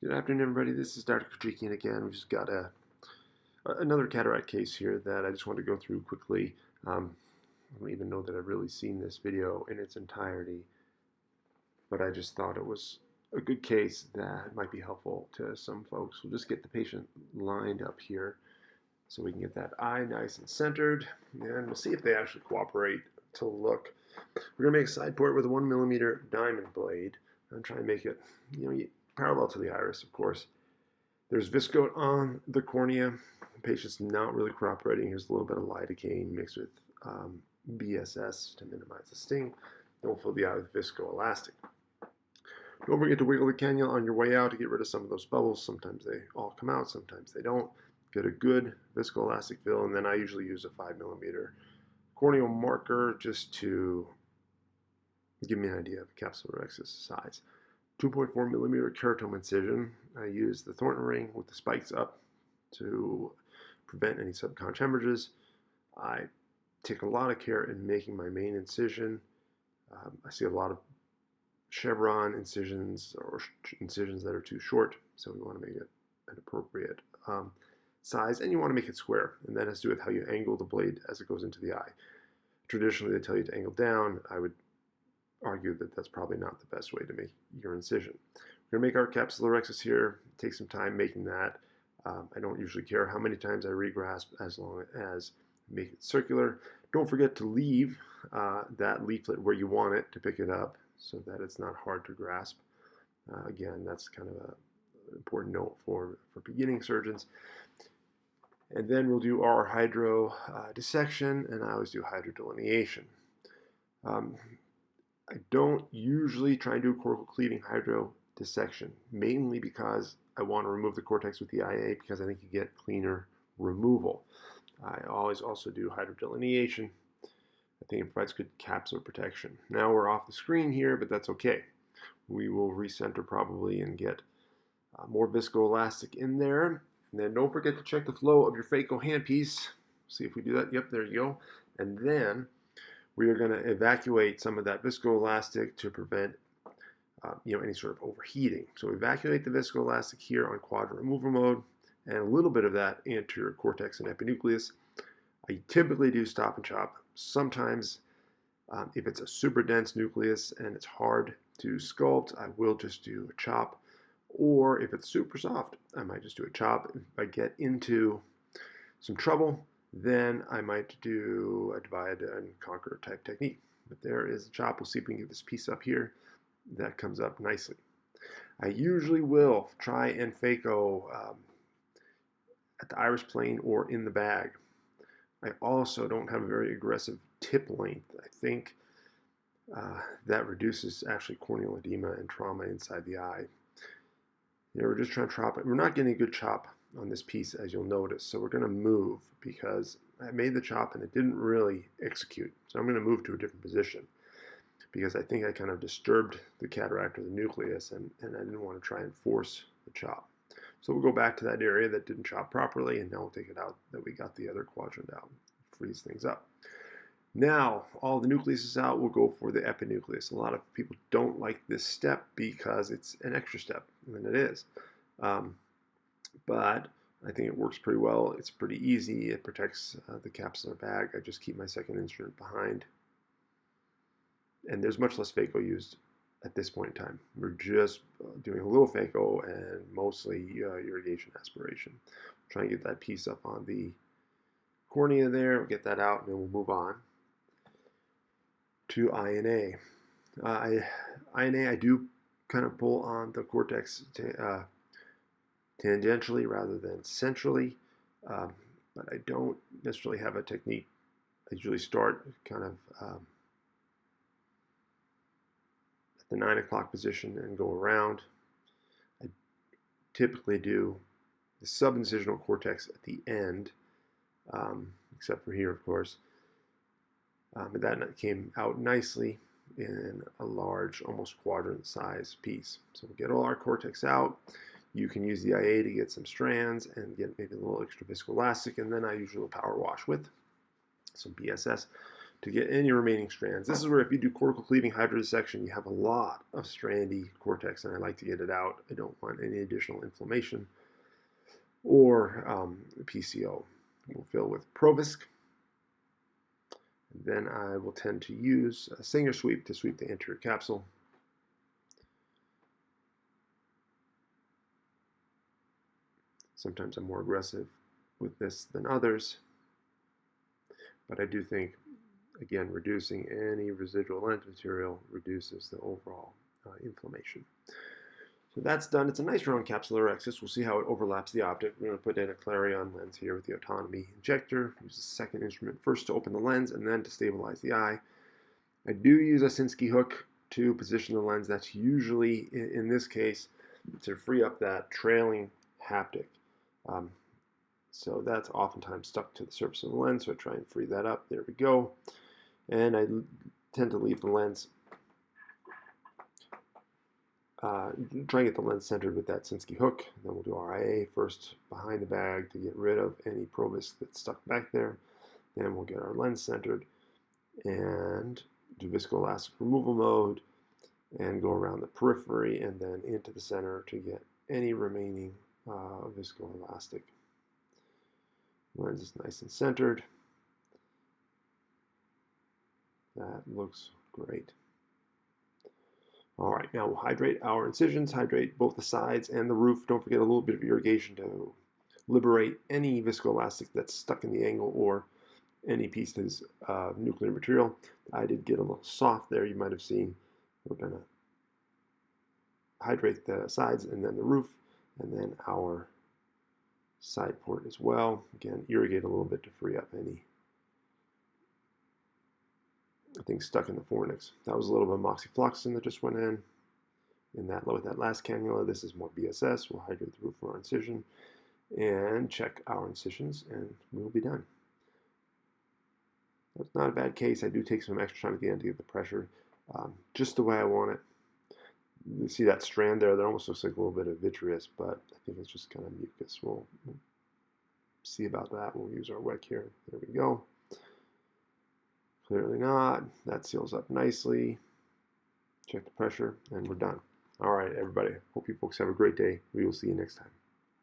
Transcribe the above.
Good afternoon, everybody. This is Dr. Kajikian again. We've just got another cataract case here that I just want to go through quickly. I don't even know that I've really seen this video in its entirety, but I just thought it was a good case that might be helpful to some folks. We'll just get the patient lined up here so we can get that eye nice and centered, and we'll see if they actually cooperate to look. We're going to make a side port with a 1mm diamond blade and try and make it, parallel to the iris, of course. There's viscoat on the cornea. The patient's not really cooperating. Here's a little bit of lidocaine mixed with BSS to minimize the sting. Don't fill the eye with viscoelastic. Don't forget to wiggle the cannula on your way out to get rid of some of those bubbles. Sometimes they all come out, sometimes they don't. Get a good viscoelastic fill, and then I usually use a 5mm corneal marker just to give me an idea of capsulorhexis size. 2.4mm keratome incision. I use the Thornton ring with the spikes up to prevent any subconch hemorrhages. I take a lot of care in making my main incision. I see a lot of chevron incisions or incisions that are too short, so we want to make it an appropriate size, and you want to make it square, and that has to do with how you angle the blade as it goes into the eye. Traditionally, they tell you to angle down. I would argue that that's probably not the best way to make your incision. We're going to make our capsulorhexis here. Take some time making that. I don't usually care how many times I regrasp as long as make it circular. Don't forget to leave that leaflet where you want it to pick it up so that it's not hard to grasp. Again, that's kind of an important note for beginning surgeons. And then we'll do our hydro dissection, and I always do hydrodelineation. I don't usually try and do a cortical cleaving hydro dissection, mainly because I want to remove the cortex with the IA because I think you get cleaner removal. I always also do hydrodelineation. I think it provides good capsular protection. Now we're off the screen here, but that's okay. We will recenter probably and get more viscoelastic in there. And then don't forget to check the flow of your phaco handpiece. See if we do that. Yep, there you go. And then we are going to evacuate some of that viscoelastic to prevent any sort of overheating. So evacuate the viscoelastic here on quadrant removal mode, and a little bit of that anterior cortex and epinucleus. I typically do stop and chop. Sometimes, if it's a super dense nucleus and it's hard to sculpt, I will just do a chop. Or if it's super soft, I might just do a chop. If I get into some trouble, then I might do a divide and conquer type technique. But there is a chop. We'll see if we can get this piece up here. That comes up nicely. I usually will try and phaco at the iris plane or in the bag. I also don't have a very aggressive tip length. I think that reduces actually corneal edema and trauma inside the eye. We're just trying to chop it. We're not getting a good chop on this piece, as you'll notice. So we're going to move because I made the chop and it didn't really execute. So I'm going to move to a different position because I think I kind of disturbed the cataract or the nucleus, and I didn't want to try and force the chop. So we'll go back to that area that didn't chop properly, and now we'll take it out that we got the other quadrant out. Freeze things up. Now, all the nucleus is out, we'll go for the epinucleus. A lot of people don't like this step because it's an extra step, and it is. But I think it works pretty well. It's pretty easy. It protects the capsular bag. I just keep my second instrument behind. And there's much less phaco used at this point in time. We're just doing a little phaco and mostly irrigation aspiration. Try and get that piece up on the cornea there. We'll get that out, and then we'll move on to INA. INA, I do kind of pull on the cortex tangentially rather than centrally, but I don't necessarily have a technique. I usually start kind of at the 9 o'clock position and go around. I typically do the subincisional cortex at the end, except for here, of course. But that came out nicely in a large, almost quadrant size piece. So we'll get all our cortex out. You can use the IA to get some strands and get maybe a little extra viscoelastic, and then I usually power wash with some BSS to get any remaining strands. This is where if you do cortical cleaving hydrodissection, you have a lot of strandy cortex, and I like to get it out. I don't want any additional inflammation or PCO. We'll fill with Provisc. Then I will tend to use a Singer sweep to sweep the anterior capsule. Sometimes I'm more aggressive with this than others, but I do think, again, reducing any residual lens material reduces the overall inflammation. So that's done. It's a nice round capsular axis. We'll see how it overlaps the optic. We're going to put in a Clarion lens here with the autonomy injector. Use the second instrument first to open the lens and then to stabilize the eye. I do use a Sinskey hook to position the lens. That's usually, in this case, to free up that trailing haptic. So that's oftentimes stuck to the surface of the lens, so I try and free that up. There we go. And I tend to leave the lens, try and get the lens centered with that Sinskey hook. Then we'll do RIA first behind the bag to get rid of any Provisc that's stuck back there. Then we'll get our lens centered and do viscoelastic removal mode and go around the periphery and then into the center to get any remaining viscoelastic. Lens is nice and centered. That looks great. All right, now we'll hydrate our incisions, hydrate both the sides and the roof. Don't forget a little bit of irrigation to liberate any viscoelastic that's stuck in the angle or any pieces of nuclear material. I did get a little soft there, you might have seen. We're going to hydrate the sides and then the roof and then our side port as well. Again, irrigate a little bit to free up any things stuck in the fornix. That was a little bit of moxifloxacin that just went in that with that last cannula. This is more BSS. We'll hydrate the roof of our incision and check our incisions, and we'll be done. That's not a bad case. I do take some extra time at the end to get the pressure just the way I want it. You see that strand there? That almost looks like a little bit of vitreous, but I think it's just kind of mucus. We'll see about that. We'll use our WEC here. There we go. Clearly not. That seals up nicely. Check the pressure, and we're done. All right, everybody. Hope you folks have a great day. We will see you next time.